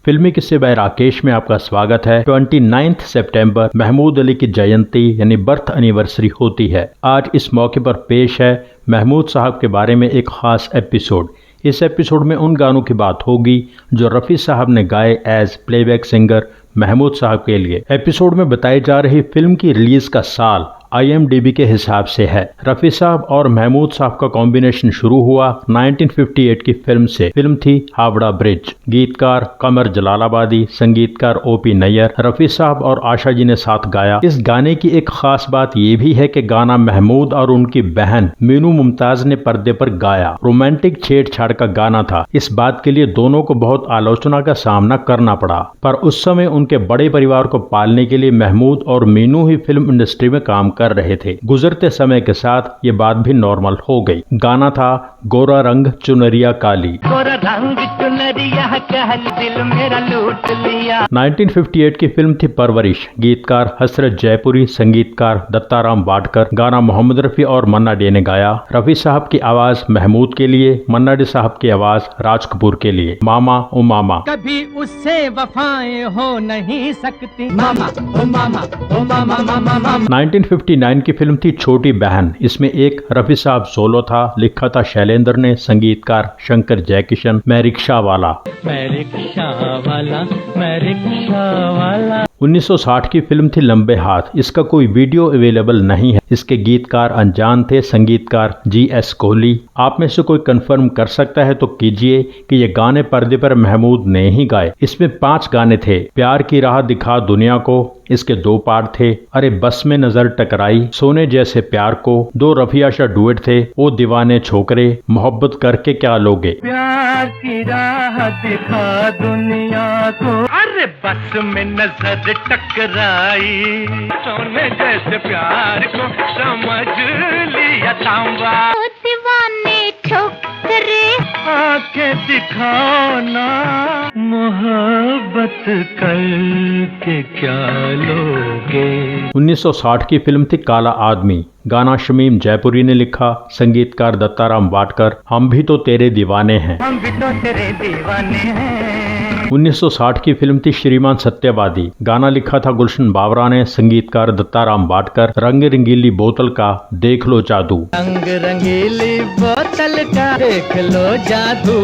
फिल्मी किस्से बाय राकेश में आपका स्वागत है। 29 सितंबर महमूद अली की जयंती यानी बर्थ एनिवर्सरी होती है। आज इस मौके पर पेश है महमूद साहब के बारे में एक खास एपिसोड। इस एपिसोड में उन गानों की बात होगी जो रफ़ी साहब ने गाए एज प्लेबैक सिंगर महमूद साहब के लिए। एपिसोड में बताई जा रही फिल्म की रिलीज का साल IMDb के हिसाब से है। रफ़ी साहब और महमूद साहब का कॉम्बिनेशन शुरू हुआ 1958 की फिल्म से। फिल्म थी हावड़ा ब्रिज। गीतकार कमर जलालाबादी, संगीतकार OP नैयर। रफ़ी साहब और आशा जी ने साथ गाया। इस गाने की एक खास बात ये भी है कि गाना महमूद और उनकी बहन मीनू मुमताज ने पर्दे पर गाया। रोमांटिक छेड़छाड़ का गाना था। इस बात के लिए दोनों को बहुत आलोचना का सामना करना पड़ा, पर उस समय उनके बड़े परिवार को पालने के लिए महमूद और मीनू ही फिल्म इंडस्ट्री में काम कर रहे थे। गुजरते समय के साथ ये बात भी नॉर्मल हो गई। गाना था गोरा रंग चुनरिया काली। गोरा रंग चुनरिया काली दिल मेरा लूट लिया। 1958 की फिल्म थी परवरिश। गीतकार हसरत जयपुरी, संगीतकार दत्ताराम वाडकर। गाना मोहम्मद रफी और मन्ना डे ने गाया। रफी साहब की आवाज महमूद के लिए, मन्ना डे साहब की आवाज राज कपूर के लिए। मामा ओ मामा। कभी उससे वफाएं हो नहीं सकती, मामा ओ मामा ओ मामा मामा मामा। 1959 की फिल्म थी छोटी बहन। इसमें एक रफी साहब सोलो था, लिखा था शैलेंद्र ने, संगीतकार शंकर जयकिशन। मैं रिक्शा वाला, मैं रिक्शा वाला, मैं रिक्शा वाला। 1960 की फिल्म थी लंबे हाथ। इसका कोई वीडियो अवेलेबल नहीं है। इसके गीतकार अनजान थे, संगीतकार GS कोहली। आप में से कोई कंफर्म कर सकता है तो कीजिए कि ये गाने पर्दे पर महमूद ने ही गाए। इसमें 5 गाने थे। प्यार की राह दिखा दुनिया को, इसके 2 पार्ट थे। अरे बस में नजर टकराई, सोने जैसे प्यार को। 2 रफी आशा डुएट थे, ओ दीवाने छोकरे, मोहब्बत करके क्या लोगे। प्यार की राह दिखा दुनिया को, अरे बस में नजर टकराई, सोने जैसे प्यार को समझ लिया तांबा। दीवाने छोकरे, आंखें दिखाओ ना, मोहब्बत करके क्या लोगे। 1960 की फिल्म थी काला आदमी। गाना शमीम जयपुरी ने लिखा, संगीतकार दत्ताराम वाडकर। हम भी तो तेरे दीवाने हैं, हम भी तो तेरे दीवाने हैं। 1960 की फिल्म थी श्रीमान सत्यवादी। गाना लिखा था गुलशन बावरा ने, संगीतकार दत्ताराम वाडकर। रंग रंगीली बोतल का देख लो जादू, रंग रंगीली बोतल का देख लो जादू।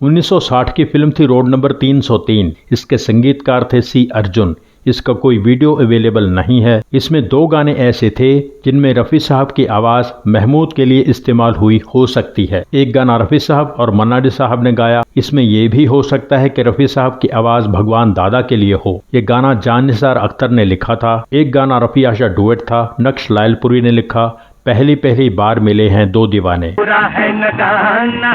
1960 की फिल्म थी रोड नंबर 303। इसके संगीतकार थे C अर्जुन। इसका कोई वीडियो अवेलेबल नहीं है। इसमें 2 गाने ऐसे थे जिनमें रफ़ी साहब की आवाज़ महमूद के लिए इस्तेमाल हुई हो सकती है। एक गाना रफ़ी साहब और मन्ना डे साहब ने गाया। इसमें यह भी हो सकता है कि रफ़ी साहब की आवाज़ भगवान दादा के लिए हो। ये गाना जान निसार अख्तर ने लिखा था। एक गाना रफ़ी आशा डुएट था, नक्श लायलपुरी ने लिखा। पहली पहली बार मिले हैं 2 दीवाने। पूरा है न गाना,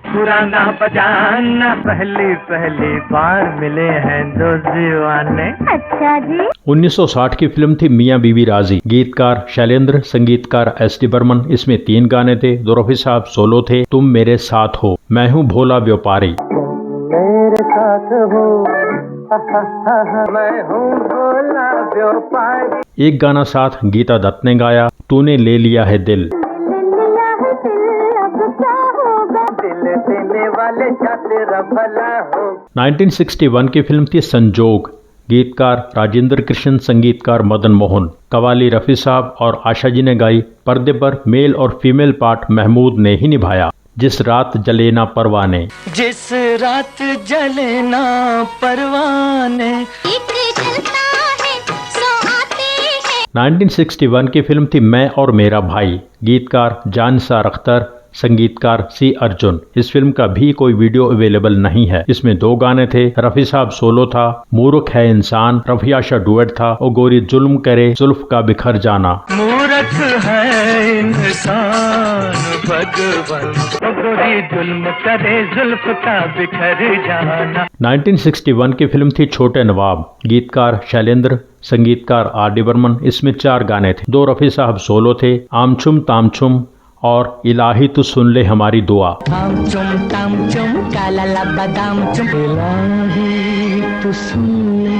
पुराना बजाना, पहली पहली बार मिले हैं 2 दीवाने। अच्छा जी। 1960 की फिल्म थी मियाँ बीवी राजी। गीतकार शैलेंद्र, संगीतकार SD बर्मन। इसमें 3 गाने थे। 2 रफ़ी साहब सोलो थे। तुम मेरे साथ हो, मैं हूँ भोला व्यापारी, मेरे साथ हो, मैं हूँ भोला व्यापारी। एक गाना साथ गीता दत्त ने गाया, तूने ले लिया है दिल। दिल देने वाले तेरा भला हो। 1961 की फिल्म थी संजोग। गीतकार राजेंद्र कृष्ण, संगीतकार मदन मोहन। कवाली रफ़ी साहब और आशा जी ने गाई। पर्दे पर मेल और फीमेल पार्ट महमूद ने ही निभाया। जिस रात जले ना परवाने, जिस रात जले ना परवाने, 1961 की फिल्म थी मैं और मेरा भाई। गीतकार जानसार अख्तर, संगीतकार C अर्जुन। इस फिल्म का भी कोई वीडियो अवेलेबल नहीं है। इसमें 2 गाने थे। रफ़ी साहब सोलो था, मूर्ख है इंसान। रफ़ी आशा डुएट था, ओ गोरी जुल्म करे जुल्फ का बिखर जाना। मूर्ख है इंसान भगवान, ओ गोरी जुल्म करे जुल्फ का बिखर जाना। 1961 की फिल्म थी छोटे नवाब। गीतकार शैलेंद्र, संगीतकार RD बर्मन। इसमें 4 गाने थे। 2 रफ़ी साहब सोलो थे, आमचुम तामचुम और इलाही तू सुन ले हमारी दुआ। आमचुम तामचुम काला लब्बा दामचुम, इलाही तू सुन ले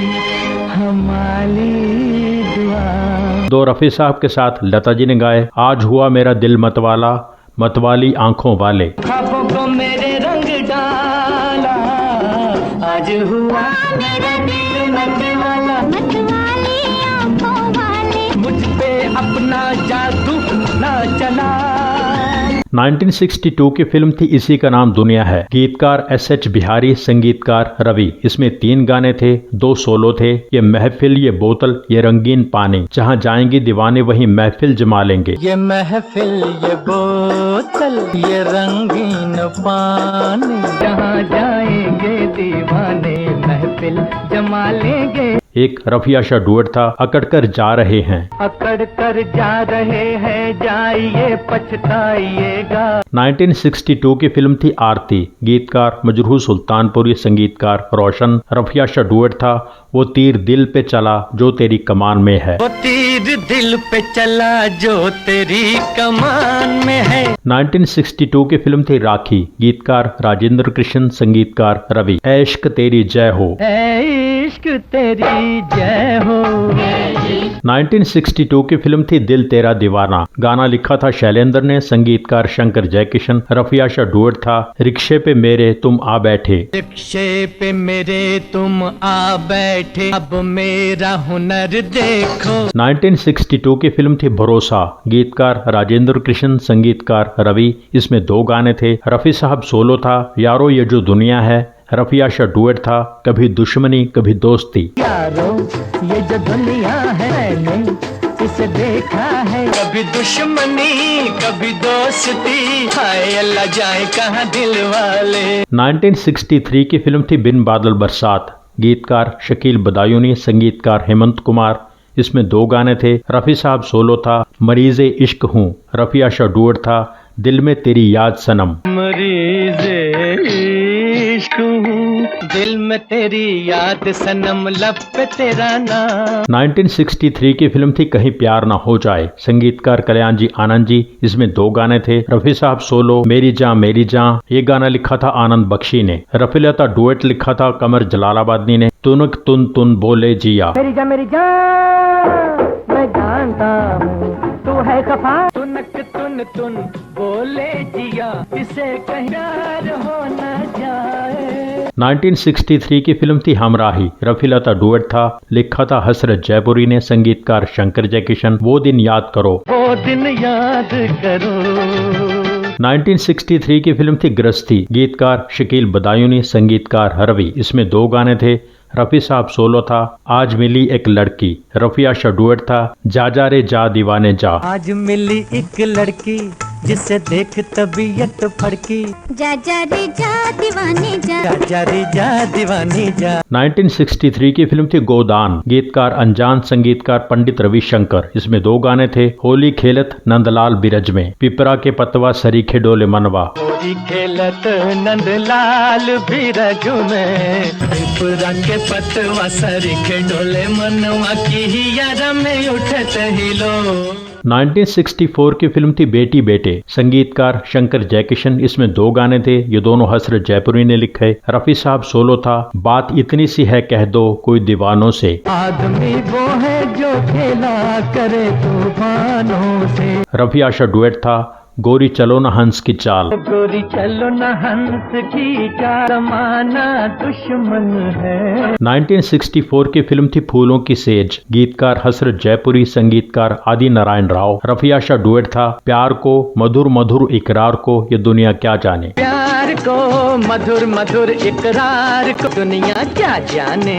हमारी दुआ। 2 रफ़ी साहब के साथ लता जी ने गाए, आज हुआ मेरा दिल मतवाला, मतवाली आंखों वाले। ख्वाबों को मेरे रंग डाला, आज हुआ मेरा दिल मतवाला, मतवाले आंखों वाले, मुझ पे अपना जादू ना चला। 1962 की फिल्म थी इसी का नाम दुनिया है। गीतकार एस.एच. बिहारी, संगीतकार रवि। इसमें 3 गाने थे, 2 सोलो थे। ये महफिल, ये बोतल, ये रंगीन पानी, जहाँ जाएंगे दीवाने वहीं महफिल जमा लेंगे। ये महफिल, ये बोतल, ये रंगीन पानी, जहाँ जाएंगे दीवाने महफिल जमा लेंगे। एक रफी आशा डुएट था, अकड़ कर जा रहे हैं। अकड़ कर जा रहे हैं, जाइए पछताइएगा। 1962 की फिल्म थी आरती। गीतकार मजरूह सुल्तानपुरी, संगीतकार रोशन। रफी आशा डुएट था वो तीर दिल पे चला जो तेरी कमान में है। वो तीर दिल पे चला जो तेरी कमान में है। 1962 की फिल्म थी राखी। गीतकार राजेंद्र कृष्ण, संगीतकार रवि। इश्क तेरी जय हो, इश्क तेरी जय हो। 1962 की फिल्म थी दिल तेरा दीवाना। गाना लिखा था शैलेंद्र ने, संगीतकार शंकर जयकिशन। रफी आशा डुएट था रिक्शे पे मेरे तुम आ बैठे। रिक्शे पे मेरे तुम आ बैठे, अब मेरा हुनर देखो। 1962 की फिल्म थी भरोसा। गीतकार राजेंद्र कृष्ण, संगीतकार रवि। इसमें 2 गाने थे। रफी साहब सोलो था, यारो ये जो दुनिया है। रफी आशा डुएट था कभी दुश्मनी कभी दोस्ती। यारो ये जो दुनिया है मैंने इसे देखा है, कभी दुश्मनी कभी दोस्ती, हाय अल्लाह जाए कहाँ दिल वाले। 1963 की फिल्म थी बिन बादल बरसात। गीतकार शकील बदायूनी, संगीतकार हेमंत कुमार। इसमें 2 गाने थे। रफी साहब सोलो था मरीज़े इश्क हूँ। रफी आशा डुएट था दिल में तेरी याद सनम। मरीज़े इश्क हूँ, दिल में तेरी याद सनम, लब पे तेरा नाम। 1963 की फिल्म थी कहीं प्यार ना हो जाए। संगीतकार कल्याण जी आनंद जी। इसमें 2 गाने थे। रफी साहब सोलो मेरी जान मेरी जान, ये गाना लिखा था आनंद बख्शी ने। रफी लता डुएट लिखा था कमर जलालाबादी ने। तुनक तुन बोले जिया। मेरी जान मैं जानता हूँ तू है खफा, तुनक तुन बोले जिया, इसे कहीं प्यार हो न जाए। 1963 की फिल्म थी हमराही। रफी लता डुएट था, लिखा था हसरत जयपुरी ने, संगीतकार शंकर जयकिशन। वो दिन याद करो, वो दिन याद करो। 1963 की फिल्म थी गृहस्थी। गीतकार शकील बदायूनी, संगीतकार रवि। इसमें 2 गाने थे। रफी साहब सोलो था आज मिली एक लड़की। रफी आशा डुएट था जा रे जा दीवाने जा। आज मिली एक लड़की जिसे देख तबीयत फड़की, जा रे जा दीवाने जा, जा रे जा दीवाने जा। 1963 की फिल्म थी गोदान। गीतकार अनजान, संगीतकार पंडित रविशंकर। इसमें 2 गाने थे। होली खेलत नंदलाल बिरज में। पिपरा के पतवा सरीखे डोले मनवा। होली खेलत नंदलाल बिरज में, पिपरा के पतवा सरीखे डोले मनवा, की याद में उठत हिलो। 1964 की फिल्म थी बेटी बेटे। संगीतकार शंकर जयकिशन। इसमें 2 गाने थे। ये दोनों हसरत जयपुरी ने लिखे। रफी साहब सोलो था बात इतनी सी है कह दो कोई दीवानों से। आदमी वो है जो खेला करे तूफानों से। रफी आशा डुएट था गोरी चलो न हंस की चाल। गोरी चलो न हंस की चाल, जमाना दुश्मन है। 1964 की फिल्म थी फूलों की सेज। गीतकार हसरत जयपुरी, संगीतकार आदि नारायण राव। रफी आशा डुएट था प्यार को मधुर मधुर इकरार को ये दुनिया क्या जाने। प्यार को मधुर मधुर इकरार को दुनिया क्या जाने।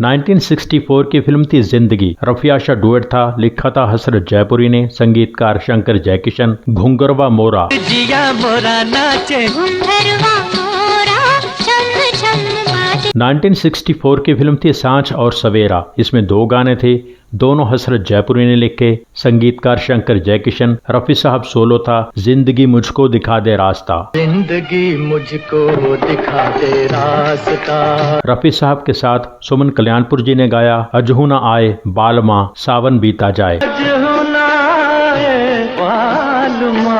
1964 की फिल्म थी जिंदगी। रफी आशा डुएट था, लिखा था हसरत जयपुरी ने, संगीतकार शंकर जयकिशन। घुंगरवा मोरा। जिया मोरा नाचे, घुंगरवा मोरा छम छम बाजे। 1964 की फिल्म थी सांझ और सवेरा। इसमें 2 गाने थे। दोनों हसरत जयपुरी ने लिखे, संगीतकार शंकर जयकिशन। रफी साहब सोलो था जिंदगी मुझको दिखा दे रास्ता। जिंदगी मुझको दिखा दे रास्ता। रफी साहब के साथ सुमन कल्याणपुर जी ने गाया अजहू ना आए बालमा सावन बीता जाए। अजहू ना आए बालमा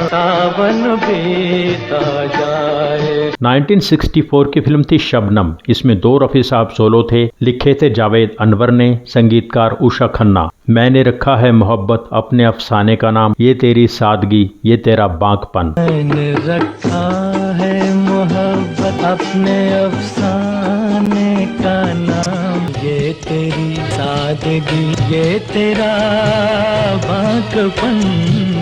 सावन बीता जाए। 1964 की फिल्म थी शबनम। इसमें 2 रफी साहब सोलो थे, लिखे थे जावेद अनवर ने, संगीतकार उषा खन्ना। मैंने रखा है मोहब्बत अपने अफसाने का नाम, ये तेरी सादगी ये तेरा बांकपन। मैंने रखा है मोहब्बत अपने अफसाने तेरी सादगी, ये तेरा बांकपन।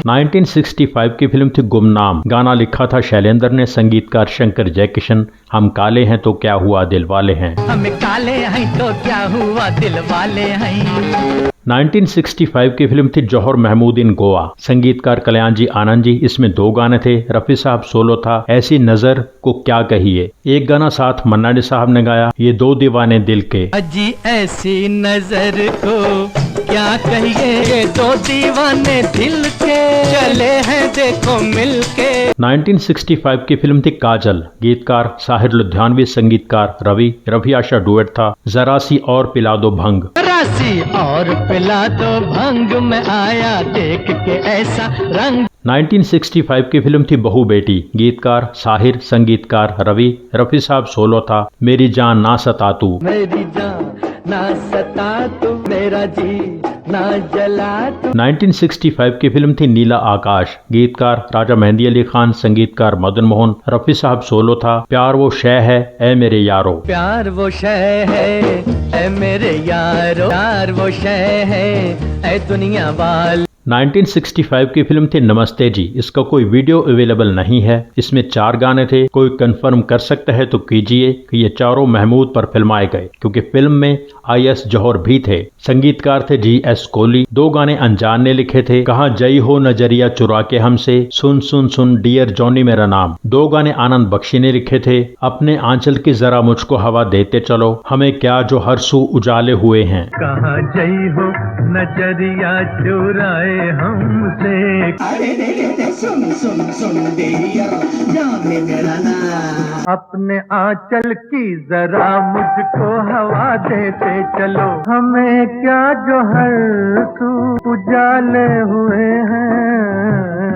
1965 की फिल्म थी गुमनाम। गाना लिखा था शैलेंद्र ने, संगीतकार शंकर जयकिशन। हम काले हैं तो क्या हुआ दिल वाले हैं। हम काले हैं तो क्या हुआ दिल वाले हैं। 1965 की फिल्म थी जौहर महमूद इन गोवा। संगीतकार कल्याण जी आनंद जी। इसमें 2 गाने थे। रफी साहब सोलो था। ऐसी नजर को क्या कहिए। एक गाना साथ मन्ना डे साहब ने गाया, ये 2 दीवाने दिल के। अजी ऐसी नजर को क्या कहिए, ये 2 दीवाने दिल के चले हैं देखो मिलके। 1965 की फिल्म थी काजल। गीतकार साहिर लुधियानवी, संगीतकार रवि। रफी आशा डुएट था। जरा सी और पिला दो भंग। राशि और पिला दो भंग में आया देख के ऐसा रंग। 1965 की फिल्म थी बहू बेटी। गीतकार साहिर, संगीतकार रवि। रफी साहब सोलो था। मेरी जान ना सता तू। मेरी जान ना सता तू, मेरा जी ना जला तू। 1965 की फिल्म थी नीला आकाश। गीतकार राजा मेहंदी अली खान, संगीतकार मदन मोहन। रफी साहब सोलो था। प्यार वो शय है ए मेरे यारो। प्यार वो शय है ए मेरे यारो, प्यार वो शय है ए दुनिया वाल। 1965 की फिल्म थी नमस्ते जी। इसका कोई वीडियो अवेलेबल नहीं है। इसमें 4 गाने थे। कोई कंफर्म कर सकता है तो कीजिए कि ये चारों महमूद पर फिल्माए गए, क्योंकि फिल्म में IS जौहर भी थे। संगीतकार थे GS कोहली। 2 गाने अनजान ने लिखे थे। कहाँ जई हो नजरिया चुरा के हमसे, सुन सुन सुन डियर जॉनी मेरा नाम। 2 गाने आनंद बख्शी ने लिखे थे। अपने आंचल की जरा मुझको हवा देते चलो, हमें क्या जो हर सू उजाले हुए हैं। कहाँ जई हो नजरिया चुराए हमसे, सुन सुन सुन डियर जॉनी मेरा नाम। अपने आंचल की जरा मुझको हवा देते चलो, हमें क्या जो हर सू उजाले हुए हैं।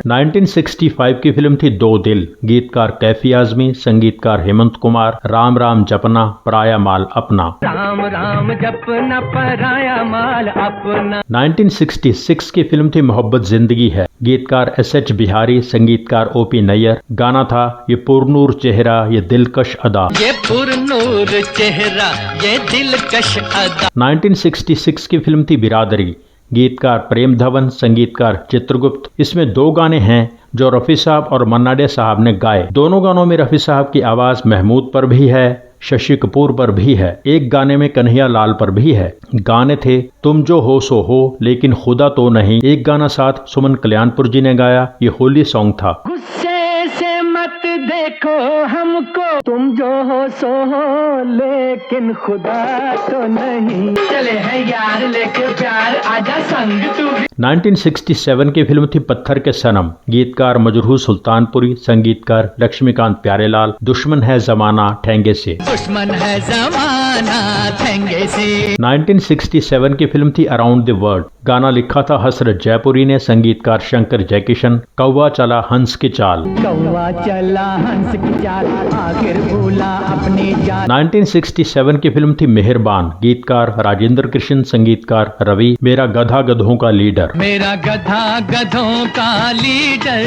1965 की फिल्म थी 2 दिल। गीतकार कैफी आजमी, संगीतकार हेमंत कुमार। राम राम जपना पराया माल अपना। राम राम जपना पराया माल अपना। 1966 की फिल्म थी मोहब्बत जिंदगी है। गीतकार SH बिहारी, संगीतकार OP नैयर। गाना था ये पुरनूर चेहरा ये दिलकश अदा। ये पुरनूर चेहरा ये दिलकश अदा। 1966 की फिल्म थी बिरादरी। गीतकार प्रेम धवन, संगीतकार चित्रगुप्त। इसमें 2 गाने हैं जो रफी साहब और मन्ना डे साहब ने गाए। दोनों गानों में रफी साहब की आवाज महमूद पर भी है, शशि कपूर पर भी है। एक गाने में कन्हैया लाल पर भी है। गाने थे तुम जो हो सो हो, लेकिन खुदा तो नहीं। एक गाना साथ सुमन कल्याणपुर जी ने गाया। ये होली सॉन्ग था। गुस्से से मत देखो हमको, तुम जो हो सो हो, लेकिन खुदा तो नहीं। चले हैं यार लेके प्यार, आजा संग तू। 1967 की फिल्म थी पत्थर के सनम। गीतकार मजरूह सुल्तानपुरी, संगीतकार लक्ष्मीकांत प्यारेलाल। दुश्मन है जमाना ठेंगे से। दुश्मन है जमाना ठेंगे से। 1967 की फिल्म थी अराउंड द वर्ल्ड। गाना लिखा था हसरत जयपुरी ने, संगीतकार शंकर जयकिशन। कौवा चला हंस की चाल। कौवा चला हंस की चाल, आखिर भूला अपनी जान। 1967 की फिल्म थी मेहरबान। गीतकार राजेंद्र कृष्ण, संगीतकार रवि। मेरा गधा गधों का लीडर। मेरा गधा गधों का लीडर।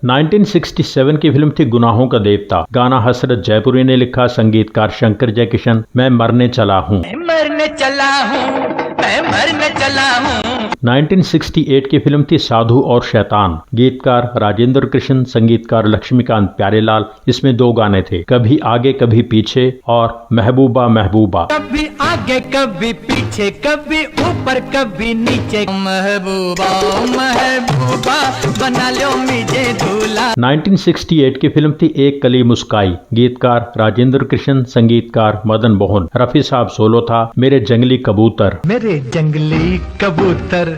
1967 की फिल्म थी गुनाहों का देवता। गाना हसरत जयपुरी ने लिखा, संगीतकार शंकर जयकिशन। मैं मरने चला हूँ। मरने चला हूँ, मैं मरने चला हूँ। 1968 की फिल्म थी साधु और शैतान। गीतकार राजेंद्र कृष्ण, संगीतकार लक्ष्मीकांत प्यारेलाल। इसमें 2 गाने थे, कभी आगे कभी पीछे और महबूबा महबूबा। कभी आगे कभी पीछे, कभी ऊपर कभी नीचे। महबूबा महबूबा बना लो मुझे दूल्हा। 1968 की फिल्म थी एक कली मुस्काई। गीतकार राजेंद्र कृष्ण, संगीतकार मदन मोहन। रफी साहब सोलो था। मेरे जंगली कबूतर। मेरे जंगली कबूतर,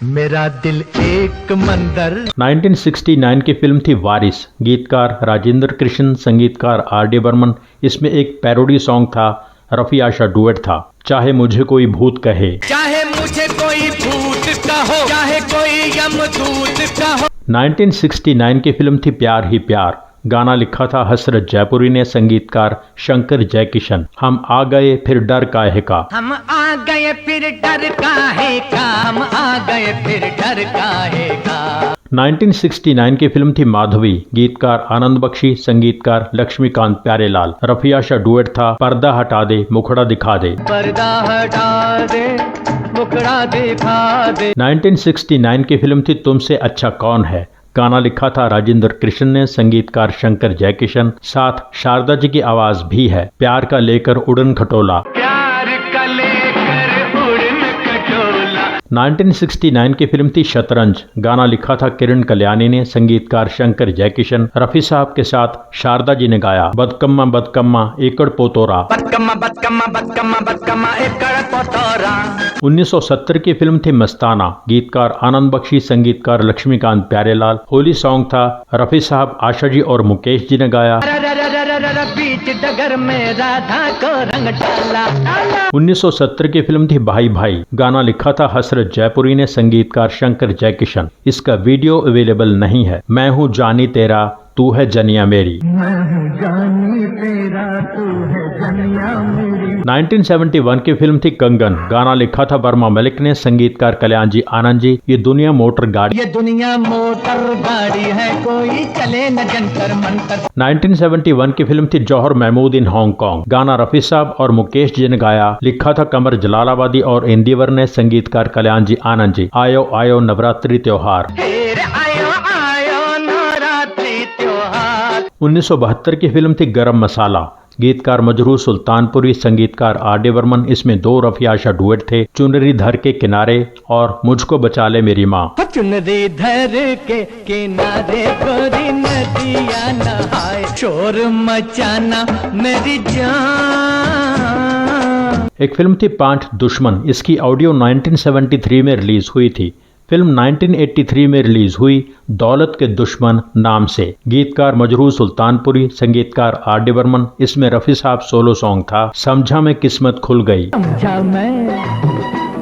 मेरा दिल एक मंदिर। 1969 की फिल्म थी वारिस। गीतकार राजेंद्र कृष्ण, संगीतकार RD बर्मन। इसमें एक पैरोडी सॉन्ग था। रफी आशा डुएट था। चाहे मुझे कोई भूत कहे, चाहे मुझे कोई भूत कहो, चाहे कोई यमदूत कहो। 1969 की फिल्म थी प्यार ही प्यार। गाना लिखा था हसरत जयपुरी ने, संगीतकार शंकर जयकिशन। हम आ गए फिर डर काहे का। हम आ गए फिर डर काहे का, हम आ गए फिर डर काहे का। 1969 की फिल्म थी माधवी, गीतकार आनंद बख्शी, संगीतकार लक्ष्मीकांत प्यारेलाल। रफिया शाह डुएट था पर्दा हटा दे मुखड़ा दिखा दे। पर्दा हटा दे मुखड़ा दिखा दे। 1969 की फिल्म थी तुमसे अच्छा कौन है, गाना लिखा था राजेंद्र कृष्ण ने, संगीतकार शंकर जयकिशन, साथ शारदा जी की आवाज भी है। प्यार का लेकर उड़न खटोला। प्यार का लेकर उड़न खटोला। 1969 की फिल्म थी शतरंज, गाना लिखा था किरण कल्याणी ने, संगीतकार शंकर जयकिशन। रफी साहब के साथ शारदा जी ने गाया। बदकम्मा बदकम्मा एकड़ पोतोरा। बदकम्मा बदकम्मा बदकम्मा बदकम्मा एकड़ पोतोरा। 1970 की फिल्म थी मस्ताना, गीतकार आनंद बख्शी, संगीतकार लक्ष्मीकांत प्यारेलाल। होली सॉन्ग था, रफी साहब, आशा जी और मुकेश जी ने गाया। बीच डगर में राधा को रंग डाला। 1970 की फिल्म थी भाई भाई, गाना लिखा था हसरत जयपुरी ने, संगीतकार शंकर जयकिशन। इसका वीडियो अवेलेबल नहीं है। मैं हूँ जानी तेरा तू है जनिया मेरी। 1971 की फिल्म थी कंगन, गाना लिखा था वर्मा मलिक ने, संगीतकार कल्याण जी आनंद जी। ये दुनिया मोटर गाड़ी। ये दुनिया मोटर गाड़ी है, कोई चले न जंतर मंतर। 1971 की फिल्म थी जौहर महमूद इन हांगकांग, गाना रफी साहब और मुकेश जी ने गाया। लिखा था कमर जलालाबादी और इंदिवर ने, संगीतकार कल्याण जी आनंद जी। आयो आयो नवरात्रि त्योहार। 1972 की फिल्म थी गरम मसाला, गीतकार मजरूह सुल्तानपुरी, संगीतकार आर.डी. बर्मन। इसमें दो रफिया शाह डुएट थे, चुनरी धर के किनारे और मुझको बचा ले मेरी माँ। चुनरी धर के किनारे गोरी नदिया नहाए, शोर मचाना मेरी जान। एक फिल्म थी पांच दुश्मन, इसकी ऑडियो 1973 में रिलीज हुई थी। फिल्म 1983 में रिलीज हुई दौलत के दुश्मन नाम से। गीतकार मजरूह सुल्तानपुरी, संगीतकार आर.डी. बर्मन। इसमें रफी साहब सोलो सॉन्ग था, समझा मैं किस्मत खुल गई। समझा मैं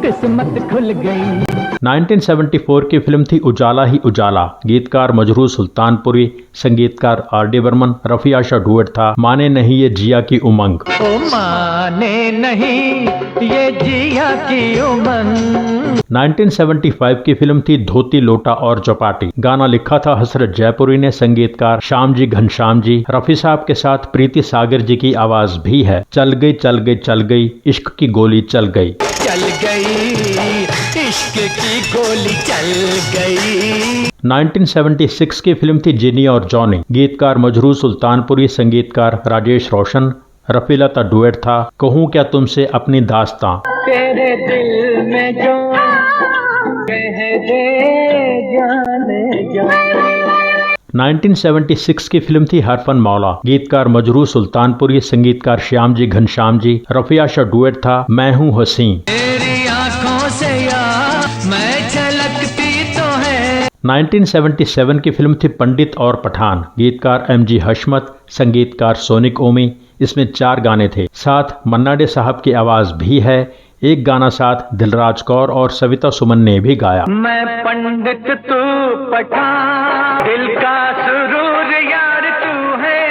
किस्मत खुल गई। 1974 की फिल्म थी उजाला ही उजाला, गीतकार मजरूह सुल्तानपुरी, संगीतकार आर.डी. बर्मन। रफिया शाह डुएट था माने नहीं ये जिया की उमंग। ओ माने नहीं ये जिया की उमंग। 1975 की फिल्म थी धोती लोटा और चौपाटी, गाना लिखा था हसरत जयपुरी ने, संगीतकार श्याम जी घनश्याम जी। रफी साहब के साथ प्रीति सागर जी की आवाज भी है। चल गई चल गई चल गई इश्क की गोली चल गई। चल गई इश्क की गोली चल गई। 1976 की फिल्म थी जिनी और जॉनी, गीतकार मजरूह सुल्तानपुरी, संगीतकार राजेश रोशन। रफी लता डुएट था कहूँ क्या तुमसे अपनी दास्तां। तेरे दिल में जो कह दे जाने जाने। 1976 की फिल्म थी हरफन मौला, गीतकार मजरूह सुल्तानपुरी, संगीतकार श्याम जी घनश्याम जी। रफिया शाह डुएट था मैं हूँ हसी। तेरी आंखों से यार मैं झलकती तो है। 1977 की फिल्म थी पंडित और पठान, गीतकार एम.जी. हशमत, संगीतकार सोनिक ओमी। इसमें 4 गाने थे, साथ मन्ना डे साहब की आवाज भी है। एक गाना साथ दिलराज कौर और सविता सुमन ने भी गाया। मैं पंडित तू पठान, दिल का सुरूर यार तू है।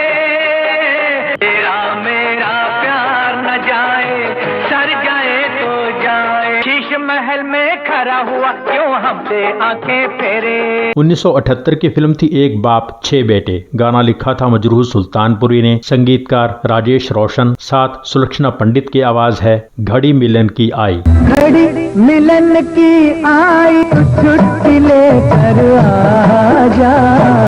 तेरा मेरा प्यार न जाए, सर जाए तो जाए। शीश महल में खड़ा हुआ क्यों हमसे आंखें फेरे। 1978 की फिल्म थी एक बाप 6 बेटे, गाना लिखा था मजरूह सुल्तानपुरी ने, संगीतकार राजेश रोशन। साथ सुलक्षणा पंडित की आवाज है। घड़ी मिलन की आई। घड़ी मिलन की आई तो छुट्टी लेकर आजा।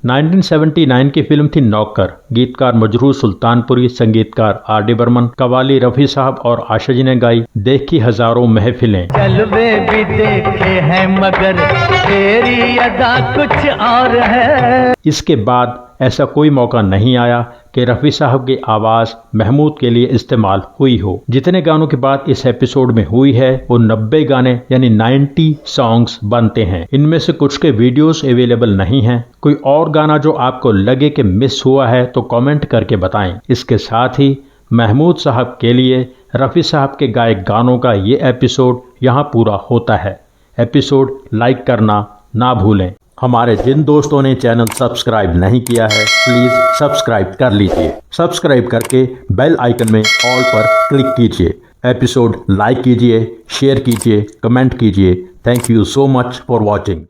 1979 की फिल्म थी नौकर, गीतकार मजरूह सुल्तानपुरी, संगीतकार आर.डी. बर्मन। कवाली रफी साहब और आशा जी ने गाई। देखी हजारों महफिलें। जलवे भी देखे हैं मगर तेरी अदा कुछ और है। इसके बाद ऐसा कोई मौका नहीं आया कि रफ़ी साहब की आवाज़ महमूद के लिए इस्तेमाल हुई हो। जितने गानों की बात इस एपिसोड में हुई है वो 90 गाने यानी 90 सॉन्ग्स बनते हैं। इनमें से कुछ के वीडियोस अवेलेबल नहीं हैं। कोई और गाना जो आपको लगे कि मिस हुआ है तो कमेंट करके बताएं। इसके साथ ही महमूद साहब के लिए रफ़ी साहब के गाए गानों का ये एपिसोड यहाँ पूरा होता है। एपिसोड लाइक करना ना भूलें। हमारे जिन दोस्तों ने चैनल सब्सक्राइब नहीं किया है प्लीज़ सब्सक्राइब कर लीजिए। सब्सक्राइब करके बेल आइकन में ऑल पर क्लिक कीजिए। एपिसोड लाइक कीजिए, शेयर कीजिए, कमेंट कीजिए। Thank you so much for watching.